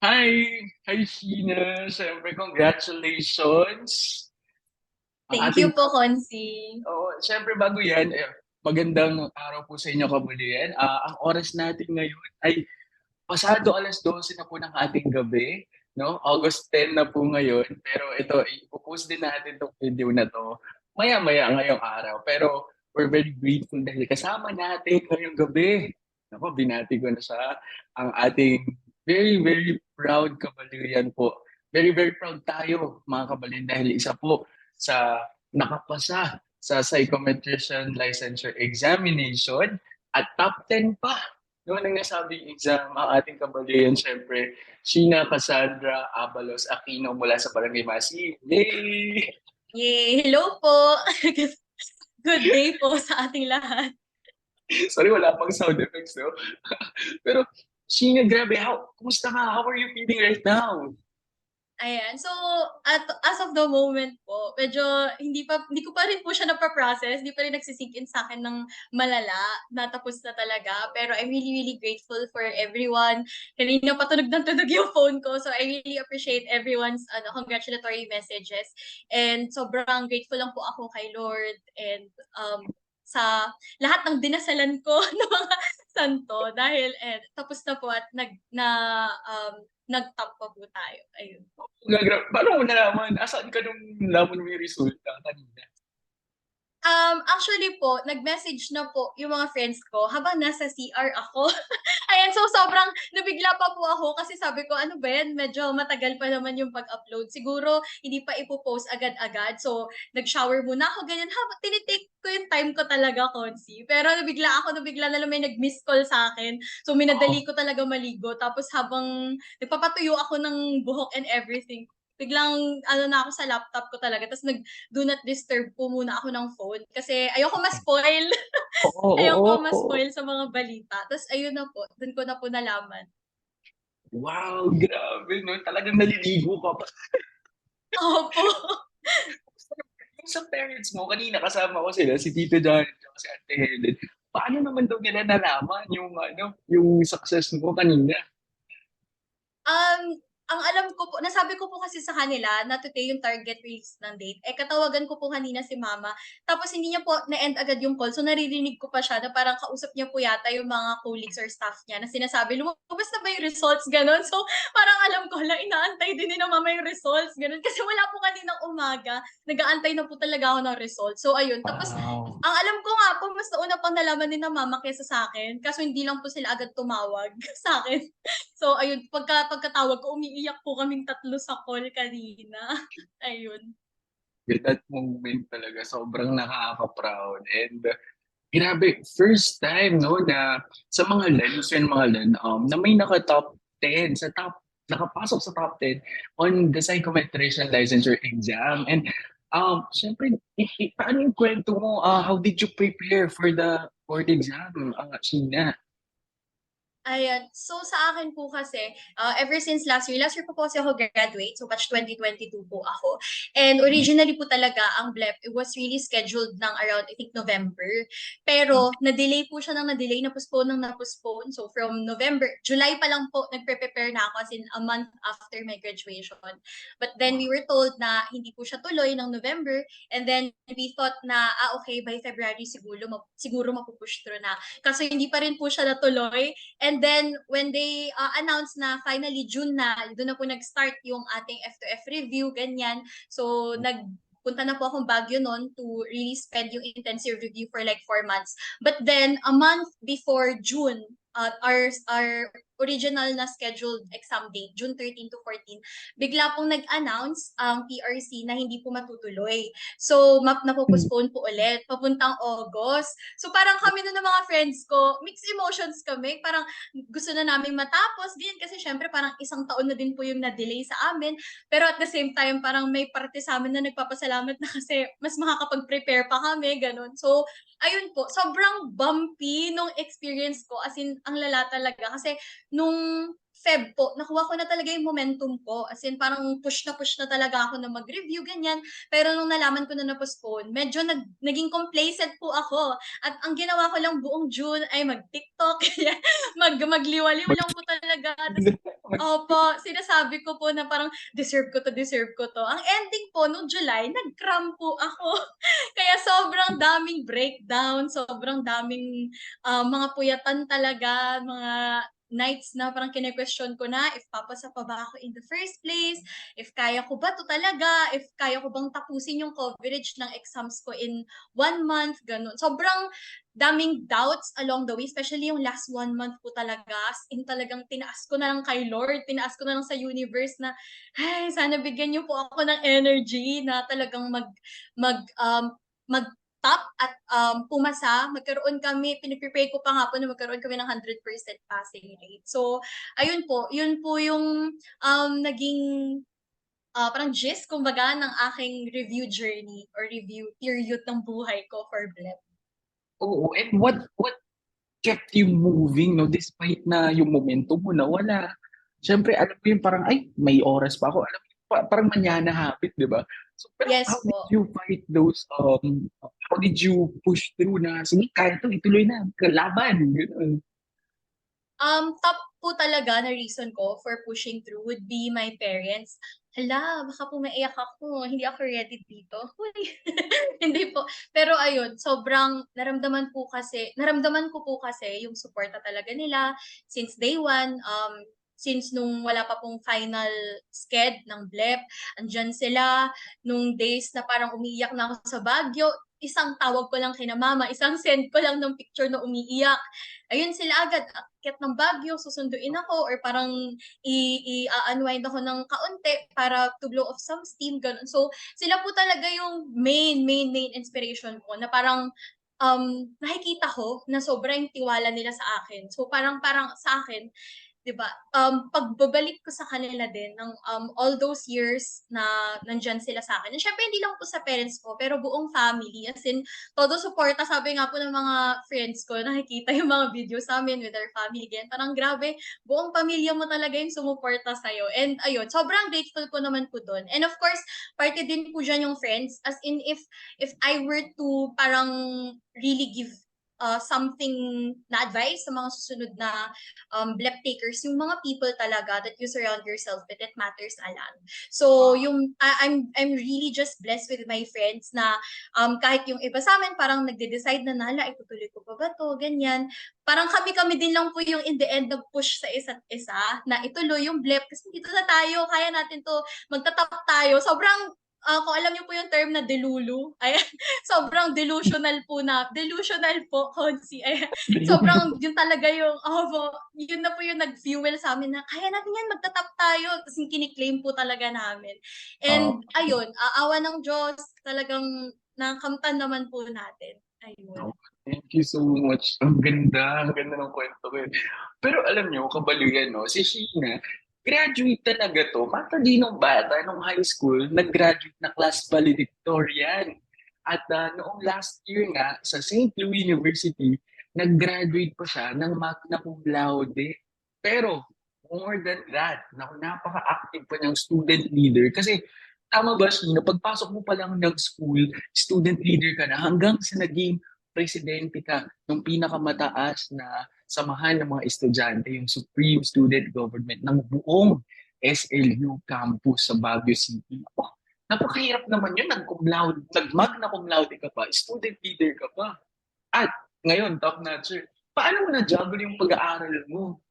Hi! Hi, Sheena! Siyempre, congratulations! Ang Thank ating, you po, Konsi. siyempre bago yan, magandang araw po sa inyo kabulian. Ang oras natin ngayon ay pasado 12:00 na po ng ating gabi, no? August 10 na po ngayon, pero ito, ipopost din natin itong video na to maya-maya ngayong araw. Pero we're very grateful dahil kasama natin ngayong gabi. Ako, binati ko na siya, ang ating very, very proud kabaluyan po. Very, very proud tayo, mga kabaluyan, dahil isa po sa nakapasa sa psychometrician licensure examination at top 10 pa noon ang nasabing exam ang ating kabaluyan, syempre, Sheena Cassandra Abalos Aquino mula sa Barangay Masin. Yay! Yay! Hello po! Good day po sa ating lahat. Sorry, wala pang sound effects, no? Pero, Sheena, grabe, kumusta ka? How are you feeling right now? Ayan. So, as of the moment po, medyo hindi ko pa rin po siya napa-process, hindi pa rin nagsisink in sa akin ng malala, natapos na talaga. Pero I'm really, really grateful for everyone. Kanina pa tunog ng tunog yung phone ko. So, I really appreciate everyone's congratulatory messages. And sobrang grateful lang po ako kay Lord and sa lahat ng dinasalan ko ng mga santo dahil tapos na po at nag-top pa po tayo. Ayun. Paano mo nalaman? Asaan ka nung nalaman mo yung resulta kanina? Actually po, nag-message na po yung mga friends ko habang nasa CR ako. Ayan, so sobrang nabigla pa po ako kasi sabi ko, ano ba yan, medyo matagal pa naman yung pag-upload. Siguro, hindi pa ipopost agad-agad. So, nag-shower muna ako, ganyan. Tinitake ko yung time ko talaga, Konsi. Pero nabigla na lang may nag-miss call sa akin. So, minadali Oh, ko talaga maligo. Tapos habang nagpapatuyo ako ng buhok and everything, biglang na ako sa laptop ko talaga. Tapos do not disturb po muna ako ng phone kasi ayoko ma-spoil. oo, Ayoko oo, oo. ma-spoil sa mga balita. Tapos ayun na po, dun ko na po nalaman. Wow, grabe, no? Talagang naliligo ka pa. Opo. Yung sa parents mo, kanina kasama ko sila, si Tito John at si Ate Helen. Paano naman daw nila nalaman yung success mo kanina? Ang alam ko po, nasabi ko po kasi sa kanila na today yung target release ng date. Katawagan ko po kanina si mama. Tapos hindi niya po na-end agad yung call. So naririnig ko pa siya na parang kausap niya po yata yung mga colleagues or staff niya na sinasabi, lumabas na ba yung results? Ganon. So parang alam ko, inaantay din ni na mama yung results. Ganon. Kasi wala po kaninang umaga. Nag-aantay na po talaga ako ng results. So ayun. Tapos Wow. ang alam ko nga po, mas nauna pang nalaman ni na mama kaysa sa akin. Kaso hindi lang po sila agad tumawag sa akin. So ayun, pagkatawag ko, umiiyak po kaming tatlo sa call kanina. Ayun. With that moment talaga, sobrang nakaka-proud. And grabe, first time, no, na sa mga LAN, so yung mga LAN, na may naka-top 10, nakapasok sa top 10 on the psychometrician licensure exam. And syempre, paano yung kwento mo? How did you prepare for the board exam, Sheena? Ayan. So, sa akin po kasi, ever since last year po kasi ako graduate. So, batch 2022 po ako. And originally po talaga, ang BLEP, it was really scheduled ng around, I think, November. Pero, na-delay po siya na-postpone. So, from July pa lang po, nagpe-prepare na ako as in a month after my graduation. But then, we were told na hindi po siya tuloy ng November. And then, we thought na, okay, by February siguro mapupush through na. Kaso, hindi pa rin po siya natuloy. And then, when they announced na finally June na, doon na po nag-start yung ating F2F review, ganyan. So, punta na po akong Baguio noon to really spend yung intensive review for like 4 months. But then, a month before June, our original na scheduled exam date, June 13 to 14, bigla pong nag-announce ang PRC na hindi po matutuloy. So, napopostpone po ulit, papuntang August. So, parang kami na ng mga friends ko, mixed emotions kami. Parang gusto na namin matapos, ganyan. Kasi syempre, parang isang taon na din po yung na-delay sa amin. Pero at the same time, parang may parte sa amin na nagpapasalamat na kasi mas makakapag-prepare pa kami, ganun. So, ayun po, sobrang bumpy nung experience ko. As in, ang lala talaga. Kasi nung Feb po, nakuha ko na talaga yung momentum ko. As in, parang push na talaga ako na mag-review, ganyan. Pero nung nalaman ko na na-postpone, medyo naging complacent po ako. At ang ginawa ko lang buong June ay mag-TikTok, magliwaliw lang po talaga. Opo, sinasabi ko po na parang deserve ko 'to, deserve ko 'to. Ang ending po nung July nag-cram po ako. Kaya sobrang daming breakdown, sobrang daming, mga puyatan talaga, mga nights na parang kine-question ko na if papasa pa ba ako in the first place, if kaya ko ba 'to talaga, if kaya ko bang tapusin yung coverage ng exams ko in 1 month, gano'n. Sobrang daming doubts along the way, especially yung last 1 month po talaga, as in talagang tinaas ko na lang kay Lord, tinaas ko na lang sa universe na, "Ay, sana bigyan niyo po ako ng energy na talagang mag-top at, pumasa." Magkaroon kami pinagpe-pray ko pa nga po na magkaroon kami ng 100% passing rate. So, ayun po, yun po yung, naging, parang gist kumbaga ng aking review journey or review period ng buhay ko for BLEP. Oo, and what kept you moving 'no, despite na yung momentum mo nawala. Siyempre alam mo yung parang, "Ay, may oras pa ako." Alam mo parang manana habit, 'di ba? So, pero how Yes did po. you fight those, how did you push through na, "Sige kaya 'to, ituloy na, laban." Gano'n? Top po talaga na reason ko for pushing through would be my parents. Hala, baka po maiyak ako, hindi ako ready dito. Hoy, hindi po. Pero ayun, sobrang naramdaman ko po kasi yung suporta talaga nila since day one, since nung wala pa pong final sked ng BLEP, andiyan sila. Nung days na parang umiiyak na ako sa Baguio, isang tawag ko lang kina mama, isang send ko lang ng picture na umiiyak, ayun sila agad, aakyat ng Baguio, susunduin ako or parang i-a-unwind ako ng kaunti para to blow off some steam, gano'n. So, sila po talaga yung main inspiration ko na parang, nakikita ko na sobrang tiwala nila sa akin. So, parang parang sa akin, 'di ba, pagbabalik ko sa kanila din ng, all those years na nandiyan sila sa'kin. And siyempre hindi lang po sa parents ko, pero buong family, as in todo suporta. Sabi nga po ng mga friends ko, nakikita yung mga videos sa'min with our family, ganyan. Parang grabe, buong pamilya mo talaga yung sumuporta sa'yo. And ayun, sobrang grateful po naman po dun. And of course, parte din po diyan yung friends. As in, if I were to parang really give, something na advice sa mga susunod na BLEP takers, yung mga people talaga that you surround yourself with, it matters a lot. So, Wow, yung I'm really just blessed with my friends na, kahit yung iba sa'min parang nagde-decide na, "Hala, itutuloy ko pa ba 'to?" Ganyan. Parang kami-kami din lang po yung in the end nag-push sa isa't isa na ituloy yung BLEP kasi dito na tayo, kaya natin 'to, magta-top tayo. Sobrang, kung alam niyo po yung term na delulu, ayan, sobrang delusional po, Konsi, ayan. Sobrang yun talaga yung opo, yun na po yung nag-fuel sa'min na, "Kaya natin yan, magta-top tayo." Ta's yung kini-claim po talaga namin. And okey. ayun, awa ng Diyos talagang nakamtan naman po natin, ayun. Oh, thank you so much. Ang ganda ng kwento ko, eh. Pero alam niyo kabaluyan 'no, si Sheena, graduate talaga 'to, matalinong bata nung high school, nag-graduate na class valedictorian. At, noong last year nga sa St. Louis University, nag-graduate pa siya ng magna cum laude. Pero more than that, naku napaka-active pa niyang student leader kasi tama ba Sheena, pagpasok mo pa lang ng school, student leader ka na hanggang sa naging presidente ka nung pinakamataas na samahan ng mga estudyante, yung Supreme Student Government ng buong SLU campus sa Baguio City. Oh, napakahirap naman yun, nag-magna cum laude ka pa, student leader ka pa. At ngayon, top notcher. Paano mo na-juggle yung pag-aaral mo?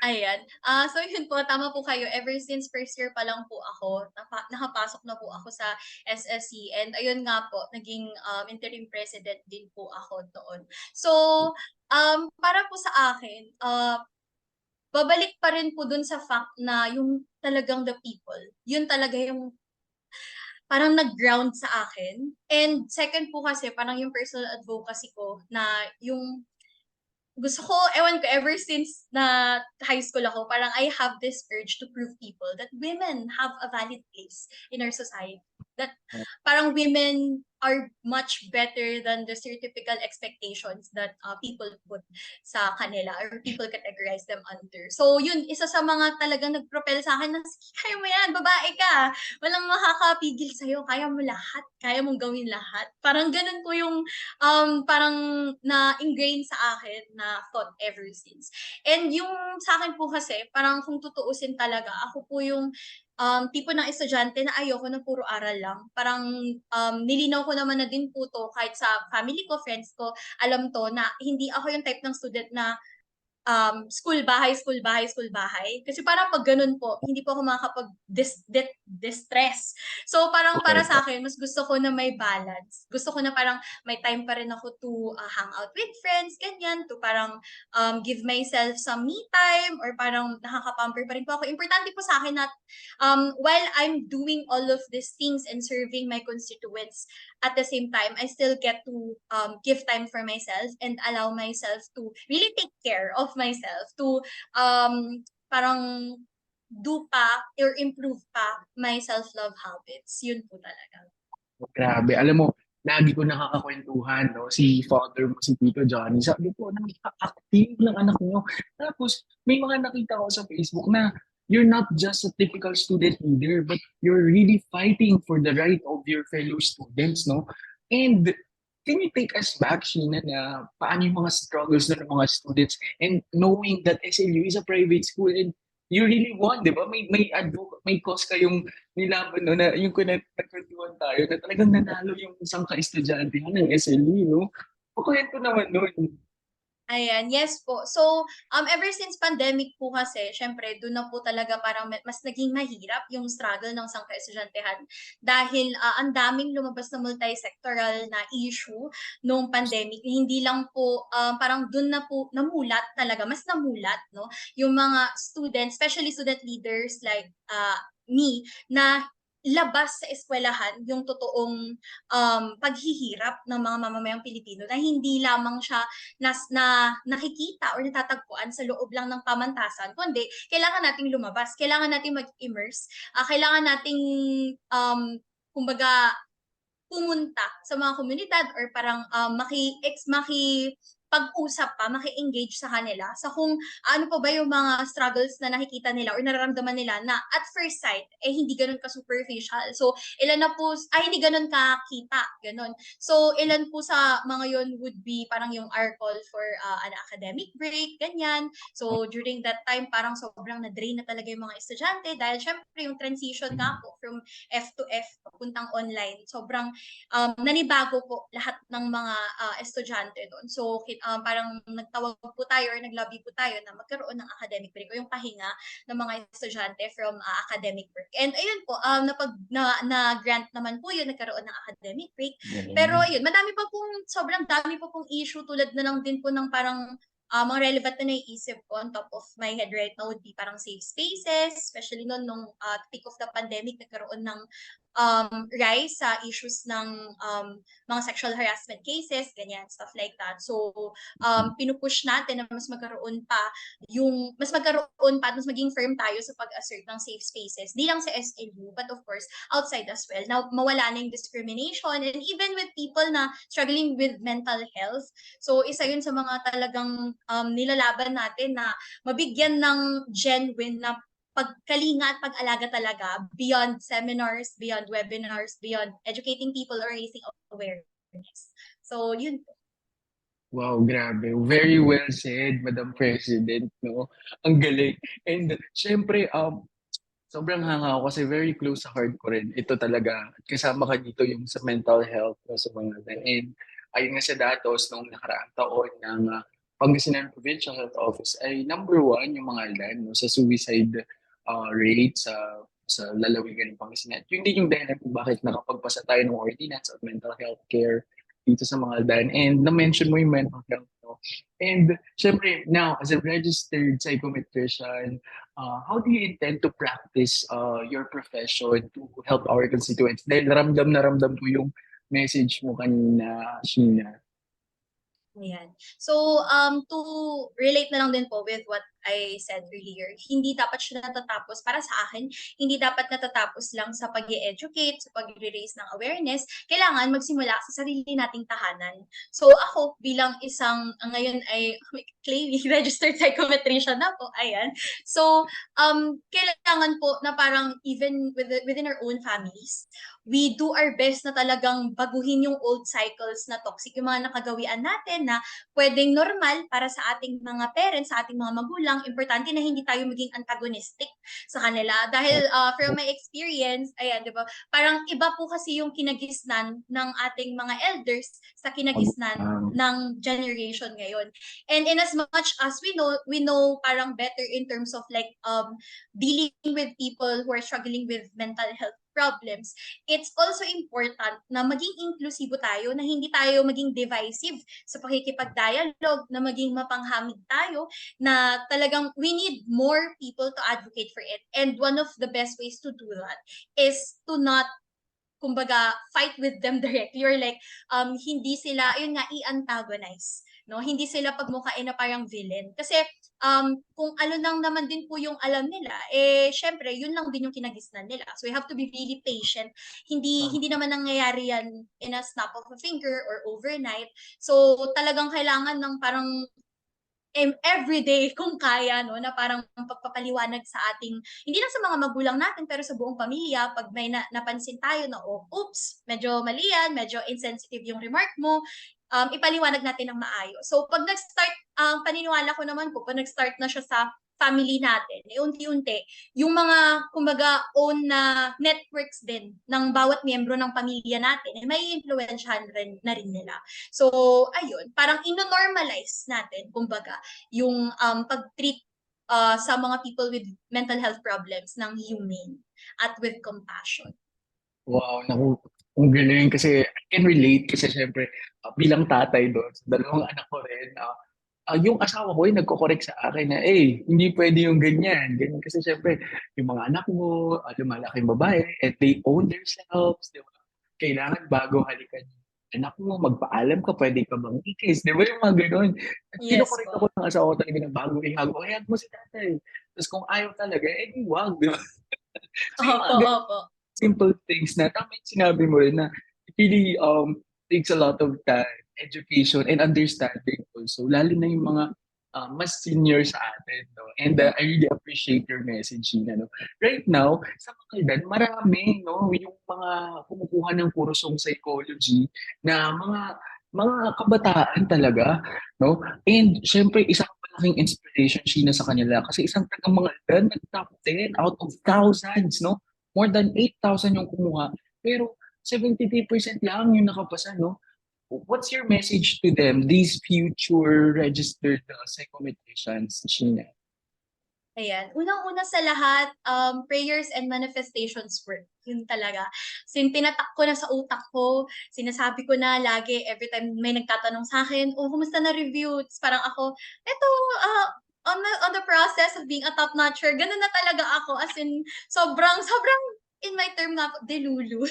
Ayan. So yun po, tama po kayo. Ever since first year pa lang po ako, nakapasok na po ako sa SSC. And ayun nga po, naging, interim president din po ako doon. So, para po sa akin, babalik pa rin po dun sa fact na yung talagang the people, yun talaga yung parang nag-ground sa akin. And second po kasi, parang yung personal advocacy ko na yung gusto ko, ewan ko, ever since na high school ako, parang I have this urge to prove people that women have a valid place in our society. That parang women are much better than the stereotypical expectations that people put sa kanila or people categorize them under. So yun, isa sa mga talagang nag-propel sa akin na, "Sige, kaya mo yan, babae ka. Walang makakapigil sa'yo, kaya mo lahat, kaya mong gawin lahat." Parang ganun po yung parang na-ingrain sa akin na thought ever since. And yung sa akin po kasi, parang kung tutuusin talaga, ako po yung tipo ng estudyante na ayoko na puro aral lang. Parang nilinaw ko naman na din po 'to kahit sa family ko, friends ko, alam 'to na hindi ako yung type ng student na school, bahay, school, bahay, school, bahay. Kasi parang 'pag gano'n po, hindi po ako makakapag-distress. So, parang para Okay po. sa akin mas gusto ko na may balance. Gusto ko na parang may time pa rin ako to, hang out with friends, ganyan, to parang, give myself some me time or parang nakaka-pamper pa rin po ako. Importante po sa akin na, while I'm doing all of these things and serving my constituents, at the same time, I still get to give time for myself and allow myself to really take care of myself to parang do pa or improve pa my self-love habits. Yun po talaga. Grabe. Alam mo, lagi ko nakakakwentuhan, no? Si father mo, si Tito Johnny. Sabi ko, napaka-active ng anak niyo. Tapos, may mga nakita ko sa Facebook na you're not just a typical student leader, but you're really fighting for the right of your fellow students, no? And can you take us back, Sheena, na paano yung mga struggles na ng mga students and knowing that SLU is a private school and you really won, di ba? May cause kayong nilaban no, na yung nagkwentuhan tayo na talagang nanalo yung isang ka-estudyante ng SLE, no? Pakwento naman nun. Ayan, yes po. So, ever since pandemic po kasi, syempre, doon na po talaga parang mas naging mahirap yung struggle ng sangka-estudiantehan dahil ang daming lumabas na multi-sectoral na issue nung pandemic. Hindi lang po, parang doon na po namulat talaga, mas namulat, no? Yung mga students, especially student leaders like me, na labas sa eskwelahan yung totoong paghihirap ng mga mamamayang Pilipino na hindi lamang siya na nakikita or natatagpuan sa loob lang ng pamantasan, kundi kailangan nating lumabas, kailangan nating mag-immerse, kailangan nating, kumbaga pumunta sa mga komunidad or parang, makipag-usap pa, maki-engage sa kanila sa kung ano pa ba yung mga struggles na nakikita nila or nararamdaman nila na at first sight, eh, hindi gano'n ka-superficial. So, ilan na po hindi gano'n kakita, gano'n. So, ilan po sa mga yon would be parang yung our call for, an academic break, ganyan. So, during that time parang sobrang na-drain na talaga yung mga estudyante dahil siyempre yung transition nga po from F to F papuntang online, sobrang nanibago po lahat ng mga estudyante doon. So, parang nagtawag po tayo or nag-lobby po tayo na magkaroon ng academic break o yung pahinga ng mga estudyante from academic work. And ayun po, na-grant naman po yun, nagkaroon ng academic break. Pero Galing. yun, sobrang dami pa pong issue tulad na lang din po ng parang mga relevant na naiisip ko on top of my head right now would be parang safe spaces, especially noon nung peak of the pandemic, nagkaroon ng rise sa issues ng mga sexual harassment cases, ganyan, stuff like that. So, pinupush natin na mas magkaroon pa at mas maging firm tayo sa pag-assert ng safe spaces, di lang sa SLU, but of course, outside as well, na mawala na yung discrimination and even with people na struggling with mental health. So, isa yun sa mga talagang nilalaban natin na mabigyan ng genuine na pagkalinga at pag-alaga talaga beyond seminars, beyond webinars, beyond educating people or raising awareness. So, yun po. Wow, grabe. Very well said, Madam President, no? Ang galing. And syempre, sobrang hanga ako kasi very close sa heart ko rin. Ito talaga, kasama ka dito yung sa mental health no, sa mga ganun. And ayun nga sa datos nung nakaraang taon ng Pangasinan Provincial Health Office ay number one yung mga LAN no, sa suicide rate sa lalawigan ng Pangasinan. Yun din yung dahilan kung bakit nakapagpasa tayo ng ordinance of mental health care dito sa mga LAN. And na-mention mo yung mental health. No? And syempre, now, as a registered psychometrician, how do you intend to practice your profession to help our constituents? Dahil ramdam na ramdam ko yung message mo kanina, Sheena. Ayan. So, to relate na lang din po with what I said earlier, hindi dapat siya natatapos para sa akin, hindi dapat natatapos lang sa pag-educate, sa pag-raise ng awareness. Kailangan magsimula sa sarili nating tahanan. So ako bilang isang ngayon ay claiming registered psychometrician na po, ayan. So kailangan po na parang even within our own families, we do our best na talagang baguhin yung old cycles na toxic, yung mga nakagawian natin na pwedeng normal para sa ating mga parents, sa ating mga magulang. Importante na hindi tayo maging antagonistic sa kanila. Dahil from my experience, ayan, di ba, parang iba po kasi yung kinagisnan ng ating mga elders sa kinagisnan ng generation ngayon. And in as much as we know parang better in terms of like dealing with people who are struggling with mental health problems, it's also important na maging inklusibo tayo, na hindi tayo maging divisive sa pakikipag-dialogue, na maging mapanghamig tayo, na talagang we need more people to advocate for it. And one of the best ways to do that is to not kumbaga fight with them directly, or like hindi sila yun nga i-antagonize, no, hindi sila pagmukhain na parang villain kasi kung ano lang naman din po yung alam nila, eh syempre yun lang din yung kinagisnan nila, so we have to be really patient. Hindi naman nangyayari yan in a snap of a finger or overnight, so talagang kailangan ng parang everyday kung kaya, no, na parang pagpapaliwanag sa ating, hindi lang sa mga magulang natin, pero sa buong pamilya, pag may napansin tayo na, oh, oops, medyo mali yan, medyo insensitive yung remark mo, ipaliwanag natin ng maayos. So, pag nag-start, paniniwala ko naman po, pag nag-start na siya sa family natin, unti-unti, yung mga, kumbaga, own na networks din ng bawat miyembro ng pamilya natin, eh, may influensyahan na rin nila. So, ayun, parang ino-normalize natin, kumbaga, yung pag-treat sa mga people with mental health problems ng humane at with compassion. Wow, naku, ang galing kasi I can relate kasi syempre bilang tatay doon, sa dalawang anak ko rin, yung asawa ko ay nagko-correct sa akin na, hindi pwede yung ganyan. Ganyan kasi syempre, yung mga anak mo, lumalaking babae, and they own themselves, di ba? Kailangan bago halikan yung anak mo, magpaalam ka, pwede ka bang ikis, di ba yung mga ganun? At Yes kinokorek ako po. ng asawa ko talaga na bago ihag, o ihag mo si tatay. Tapos kung ayaw talaga, di wag, di ba? So yung Opo, mga opo. simple things na tama yung sinabi mo rin na it really takes a lot of time, education, and understanding also, lalo na yung mga mas senior sa atin. No? And I really appreciate your messaging. Ano? Right now, sa mga edad, marami no? Yung mga kumukuha ng kursong psychology na mga kabataan talaga. No? And syempre, isang malaking inspiration Sheena sa kanila kasi isang tagang mga edad nag-top 10 out of thousands. No? More than 8,000 yung kumuha. Pero 73% lang yung nakapasa, no? What's your message to them, these future registered psychometricians, Sheena? Ayan. Unang-una sa lahat, prayers and manifestations work. Yun talaga. Tinatak ko na sa utak ko, sinasabi ko na lagi, every time may nagtatanong sa akin, oh, kumusta na review? Tapos parang ako, eto, on the process of being a top-notcher, ganun na talaga ako. As in, sobrang, in my term nga po, delulu.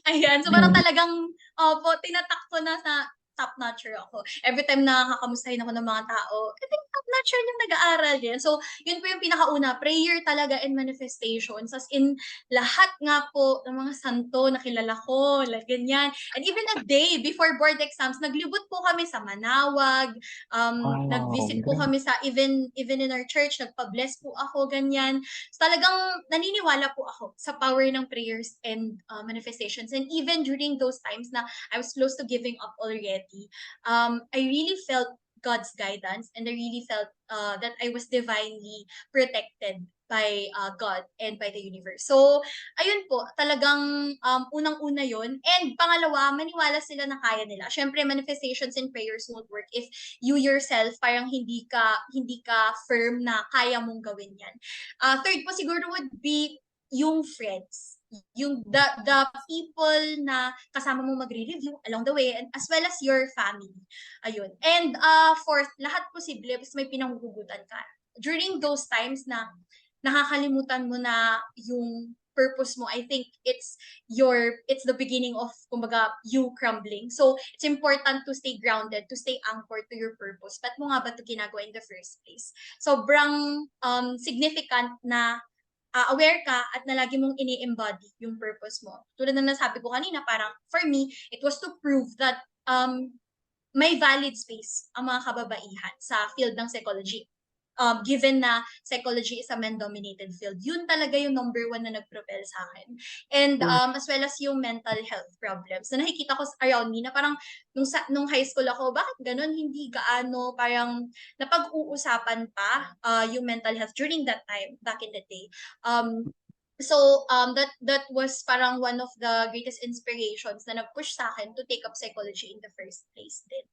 Ayan. So parang talagang, opo, tinatak ko na sa top-notcher ako. Every time na kakamustahin ako ng mga tao, I think top-notcher yung nag-aaral din. So, yun po yung pinakauna, prayer talaga and manifestations. As in, lahat nga po ng mga santo na kilala ko, like ganyan. And even a day before board exams, naglibot po kami sa Manawag, Wow, nag-visit po grabe. kami sa, even in our church, nagpa-bless po ako, ganyan. So, talagang naniniwala po ako sa power ng prayers and manifestations. And even during those times na I was close to giving up already, I really felt God's guidance, and I really felt that I was divinely protected by God and by the universe. So, ayun po, talagang unang-una yun. And pangalawa, maniwala sila na kaya nila. Syempre, manifestations and prayers won't work if you yourself parang hindi ka firm na kaya mong gawin yan. Third po siguro would be yung friends, yung the people na kasama mo magre-review along the way, and as well as your family. Ayun. And fourth, lahat posible basta may pinanghuhugutan ka. During those times na nakakalimutan mo na yung purpose mo, I think it's the beginning of, kumbaga, you crumbling. So it's important to stay grounded, to stay anchored to your purpose. Ba't mo nga ba ito ginagawa in the first place? Sobrang significant na aware ka at na lagi mong ini-embody yung purpose mo. Tulad ng nasabi ko kanina, parang for me, it was to prove that may valid space ang mga kababaihan sa field ng psychology. Given na psychology is a men-dominated field, yun talaga yung number one na nag-propel sa akin. And as well as yung mental health problems na nakikita ko around me na parang nung high school ako, bakit ganun? Hindi gaano parang napag-uusapan pa yung mental health during that time, back in the day. So that was parang one of the greatest inspirations na nag-push sa akin to take up psychology in the first place din.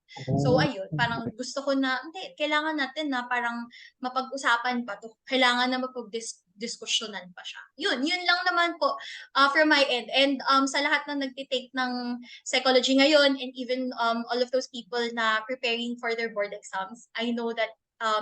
So Oh, ayun, parang gusto ko na, hindi, kailangan natin na parang mapag-usapan pa to. Kailangan na mapag-diskusyonan pa siya. Yun lang naman po from my end. And sa lahat na nagtitake ng psychology ngayon, and even all of those people na preparing for their board exams, I know that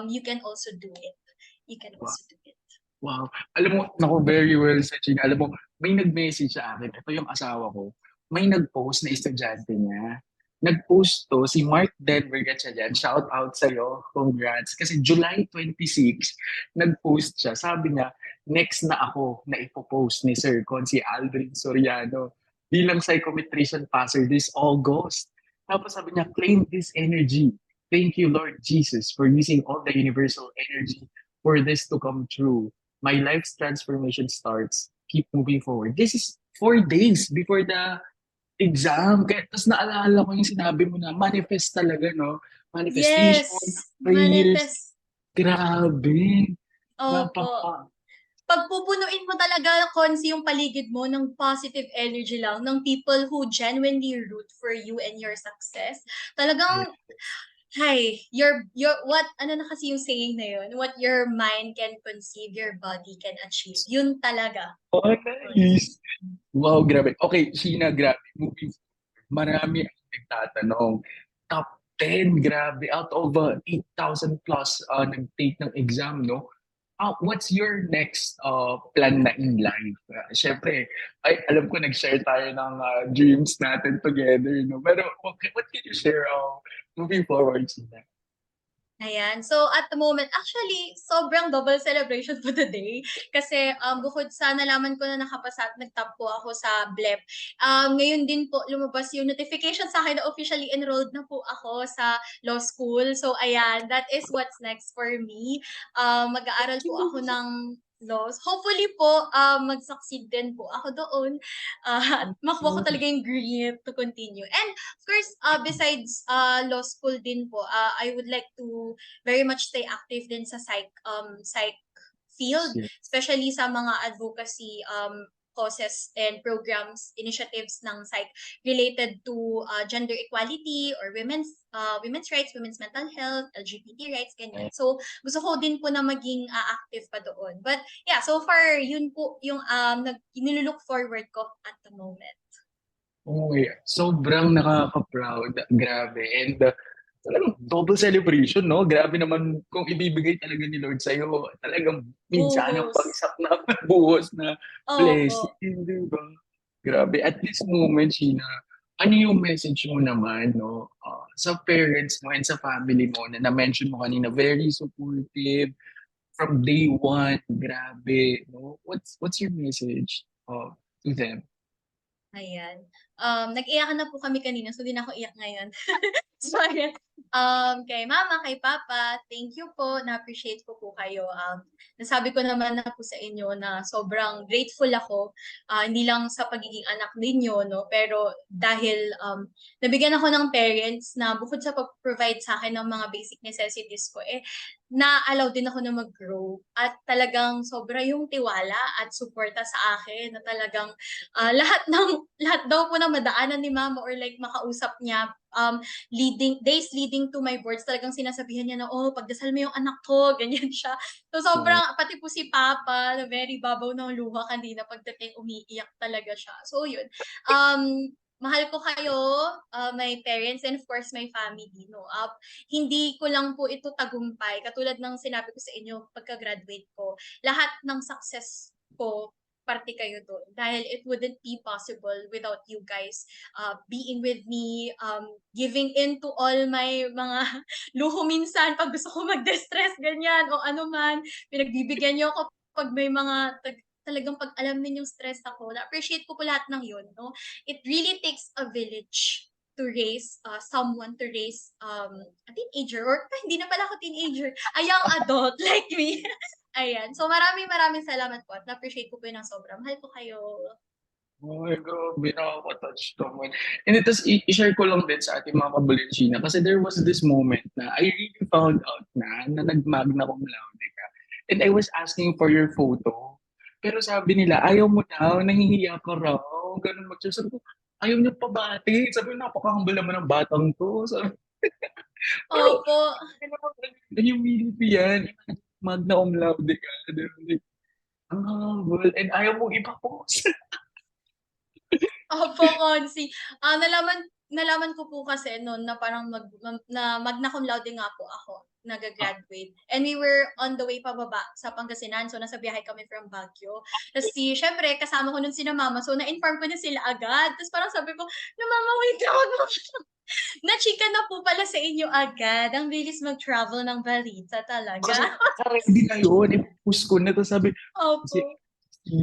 you can also do it. You can also do it. wow. Alam mo, naku, very well said, Gina. Alam mo, may nag-message sa akin. Ito yung asawa ko. May nag-post na estudyante niya. Nag-post to, si Mark Denver Gatchalian. Shout out sa'yo. Congrats. Kasi July 26, nag-post siya. Sabi niya, next na ako na ipopost ni Sir Con, si Aldrin Soriano, bilang psychometrician passer this August. Tapos sabi niya, claim this energy. Thank you, Lord Jesus, for using all the universal energy for this to come true. My life's transformation starts. Keep moving forward. This is 4 days before the exam. Kaya, tapos naalala ko yung sinabi mo na manifest talaga, no? Manifestation, Yes, prayers. manifest. Grabe. Opo. Napaka. Pagpupunuin mo talaga, Konsi, yung paligid mo ng positive energy lang, ng people who genuinely root for you and your success. Talagang, hi, what, ano na kasi yung saying na yun? What your mind can conceive, your body can achieve. Yun talaga. Oh, nice. Wow, grabe. Okay, Sheena, grabe. Moving forward, marami ang nagtatanong. Top 10, grabe. Out of 8,000 plus nag-take ng exam, no? What's your next plan na in life? Syempre, ay, alam ko nag-share tayo ng dreams natin together, no? Pero what can you share moving forward, Sheena? Ayan. So, at the moment, actually, sobrang double celebration po today. Kasi, bukod sa nalaman ko na nakapasa at nag-top po ako sa BLEP, ngayon din po lumabas yung notification sa akin na officially enrolled na po ako sa law school. So, ayan, that is what's next for me. Mag-aaral po ako ng laws. Hopefully po, mag-succeed din po ako doon. At makuha ko talaga yung grit to continue. And of course, besides law school din po, I would like to very much stay active din sa psych field, especially sa mga advocacy causes and programs, initiatives ng psych related to gender equality or women's rights, women's mental health, LGBT rights, ganyan. So, gusto ko din po na maging active pa doon. But yeah, so far, yun po yung nilulook forward ko at the moment. Oh, yeah. Sobrang nakaka-proud. Grabe. And talagang double celebration, no? Grabe naman kung ibibigay talaga ni Lord sa'yo. Talagang minsan ang Buhos. bagsak na buhos na Opo. blessing, di ba? Grabe. At this moment, Sheena, ano yung message mo naman, no? Sa parents mo and sa family mo na na-mention mo kanina, very supportive from day one. Grabe, no? What's your message to them? Ayan. Nag-iyakan na po kami kanina, so di na ako iyak ngayon. So, ayan. Kay mama, kay papa, thank you po. Na-appreciate ko po kayo. Nasabi ko naman na po sa inyo na sobrang grateful ako. Hindi lang sa pagiging anak ninyo, no? Pero dahil nabigyan ako ng parents na bukod sa pag-provide sa akin ng mga basic necessities ko, na-allow din ako na mag-grow. At talagang sobra yung tiwala at suporta sa akin na talagang lahat daw po na madaanan ni mama or like makausap niya leading to my boards, talagang sinasabihan niya na, oh, pagdasal mo yung anak ko, ganyan siya. So sobrang, pati po si papa, na very babaw ng luha kanina, pagdating umiiyak talaga siya. So yun, mahal ko kayo, my parents, and of course my family, no? Hindi ko lang po ito tagumpay, katulad ng sinabi ko sa inyo pagka-graduate ko, lahat ng success ko parte kayo doon. Dahil it wouldn't be possible without you guys being with me, giving in to all my mga luho minsan pag gusto ko mag-distress, ganyan, o ano man. Pinagbibigyan niyo ako pag may mga talagang pag alam ninyong stress ako. Na-appreciate ko po lahat ng yun, no? It really takes a village to raise someone, to raise a teenager, or hindi na pala ako teenager, a young adult like me. Ayan. So maraming maraming salamat po at na-appreciate ko po yun ng sobra. Mahal ko kayo. Ay, grabe, nakaka-touch naman. And tapos i-share ko lang din sa ating mga kabulenchina kasi there was this moment na I really found out na nag-magna cum laude ka. And I was asking for your photo. Pero sabi nila, ayaw mo daw, nahihiya ka raw. Ganun mag Sabi ko, ayaw niyo pabati. Sabi ko, napaka-humble naman ng batang to. Sabi, pero, Opo. humility yan. Magna cum laude ka. Ang humble. And ayaw mo ipapost. Opo, Consi. Nalaman ko po kasi noon na parang magna cum laude nga po ako, nagagraduate. And we were on the way pababa sa Pangasinan. So, nasa biyahe kami from Baguio. Tapos syempre, kasama ko nun sina mama. So, na-inform ko na sila agad. Tapos parang sabi ko, na mama, wait lang. Na-chika na po pala sa inyo agad. Ang bilis mag-travel ng balita Kasi talaga. ready na yun. I-post ko na. Tapos sabi, Opo. si, si,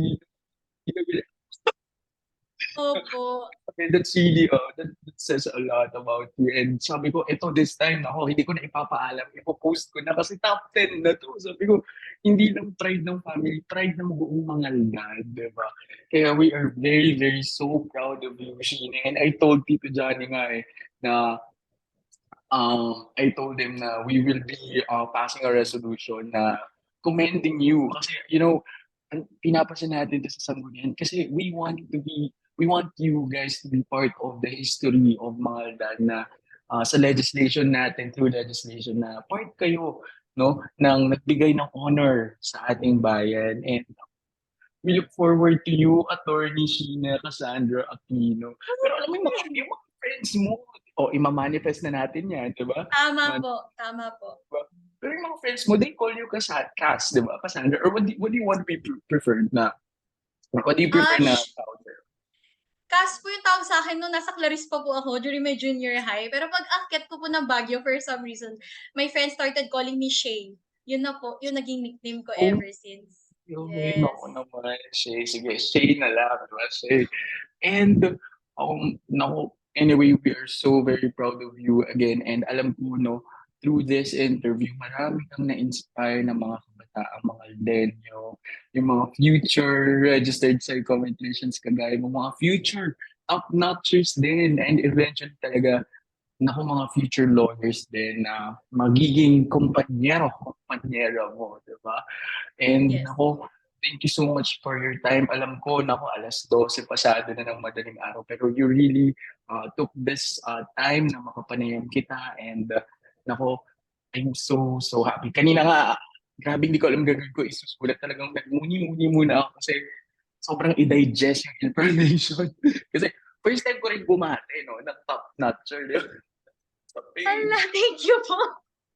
Opo. okay, that's really, that says a lot about you. And sabi ko, ito this time, ako, hindi ko na ipapaalam. Ipopost ko na kasi top 10 na to. Sabi ko, hindi lang pride ng family, pride ng buong mga lad, di ba? Kaya we are very, very so proud of you, Sheena. And I told Tito Johnny nga na I told him na we will be passing a resolution na commending you. Kasi, pinapasin natin ito sa Sanggunian kasi we want you guys to be part of the history of Maldan na sa legislation natin, through legislation na part kayo no ng nagbigay ng honor sa ating bayan. And we look forward to you, Attorney Sheena Cassandra Aquino. Pero alam mo yung mga friends mo, ima-manifest na natin yan, di ba? Tama po. Tama po. Pero yung mga friends mo, they call you Cass, di ba? Cassandra. Or what do you want to be preferred na? What do you prefer na tawag sa'yo? Cass po yung tawag sa akin nung nasa Clarice pa po ako during my junior high. Pero pag akyat ko po ng Baguio for some reason, my friends started calling me Shay. Yun na po, yung naging nickname ko ever since. Okay, Yes. naku naman, Shay. Sige, Shay na lang, di ba? Shay. And, naku, anyway, we are so very proud of you again. And alam ko, no, through this interview, marami kang na-inspire ng mga kabataan, mga Lenyo, yung mga future registered psychometricians kagaya mo, mga future top-notchers din. And eventually talaga, naku, mga future lawyers din na magiging kumpanyero mo, di ba? And Yes. nako, thank you so much for your time. Alam ko, nako, 12:00 pasado na ng madaling araw. Pero you really took this time na makapanayam kita. And nako, I'm so, so happy. Kanina nga, grabe hindi ko alam gagawin ko. Isusulat talagang nagmuni-muni muna ako kasi sobrang i-digest yung information. Kasi first time ko rin bumate, no, ng top-notcher. Ala, thank you po.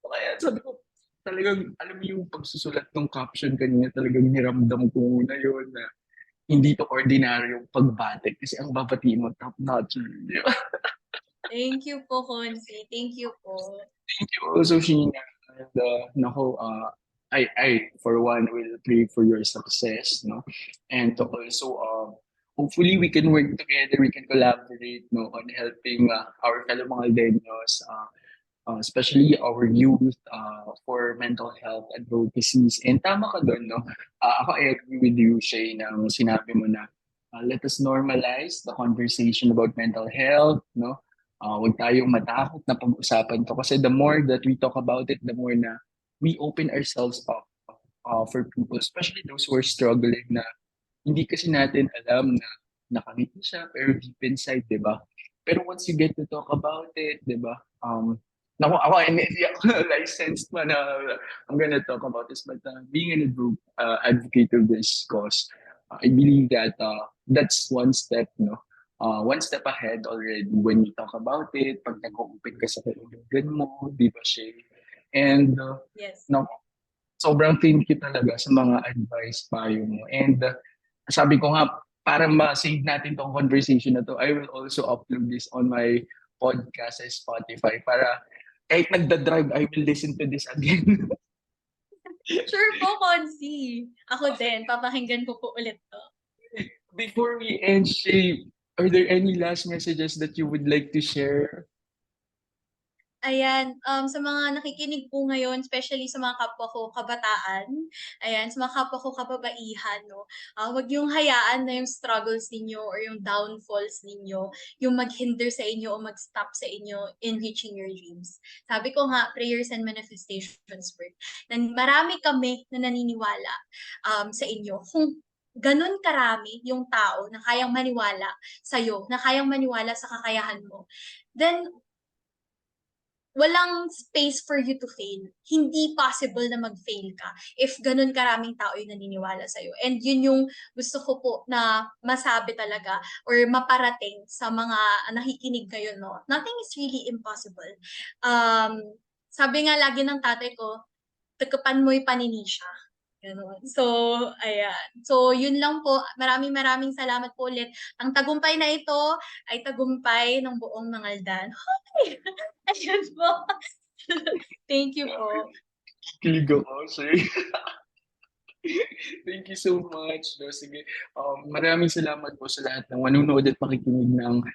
Kaya sabi ko, talagang, alam mo yung pagsusulat ng caption kanina, talagang niramdam ko na yun na hindi to ordinaryong pagbate kasi ang babatiin mo, top notch. Di ba? Thank you po, Consi. Thank you po. Thank you also, Sheena. And nako, I, for one, will pray for your success, no? And to also, hopefully we can work together, we can collaborate, no, on helping our fellow mga Lenyos, especially our youth for mental health advocacies. And tama ka doon, no? Ako, I agree with you, Shay, nang sinabi mo na let us normalize the conversation about mental health, no? Huwag tayong matakot na pag-usapan to kasi the more that we talk about it, the more na we open ourselves up for people, especially those who are struggling na hindi kasi natin alam na nakangiti siya pero deep inside, di ba? Pero once you get to talk about it, di ba? Ako, hindi ako licensed pa na I'm gonna talk about this, but being an advocate of this cause, I believe that that's one step, no? One step ahead already when you talk about it, pag nag-open ka sa kaibigan mo, di ba, Shay? And, Yes. no, sobrang thank you talaga sa mga advice payo mo. And sabi ko nga, para ma-save natin tong conversation na to, I will also upload this on my podcast sa Spotify para kahit nagda-drive, I will listen to this again. Sure po, Consi. Ako din, papakinggan ko po ulit to. Before we end, Shay, are there any last messages that you would like to share? Ayan, sa mga nakikinig po ngayon, especially sa mga kapwa ko kabataan, ayan, sa mga kapwa ko kababaihan, no, wag yung hayaan na yung struggles ninyo or yung downfalls ninyo, yung maghinder sa inyo o mag-stop sa inyo in reaching your dreams. Sabi ko nga, prayers and manifestations work. Na marami kami na naniniwala sa inyo. Kung ganun karami yung tao na kayang maniwala sa'yo, na kayang maniwala sa kakayahan mo, then walang space for you to fail. Hindi possible na mag-fail ka if ganun karaming tao yung naniniwala sa'yo. And yun yung gusto ko po na masabi talaga or maparating sa mga nakikinig ngayon, no? Nothing is really impossible. Sabi nga lagi ng tatay ko, "Tukupan mo'y paninisya." Gano'n. So, ayan. So, yun lang po. Maraming maraming salamat po ulit. Ang tagumpay na ito ay tagumpay ng buong Mangaldan. Hoy! Ayun po. Thank you po. Kilig ako, Shay. Thank you so much. No? Sige, maraming salamat po sa lahat ng manunood at makikinig ng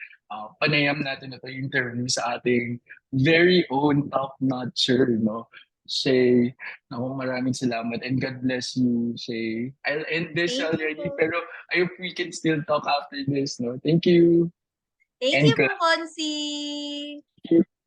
panayam natin na ito interview sa ating very own top-notcher, no? Shay, ako maraming salamat and God bless you, Shay. I'll end this Thank you already, po. pero I hope we can still talk after this, no? Thank you. Thank And you po, Consi.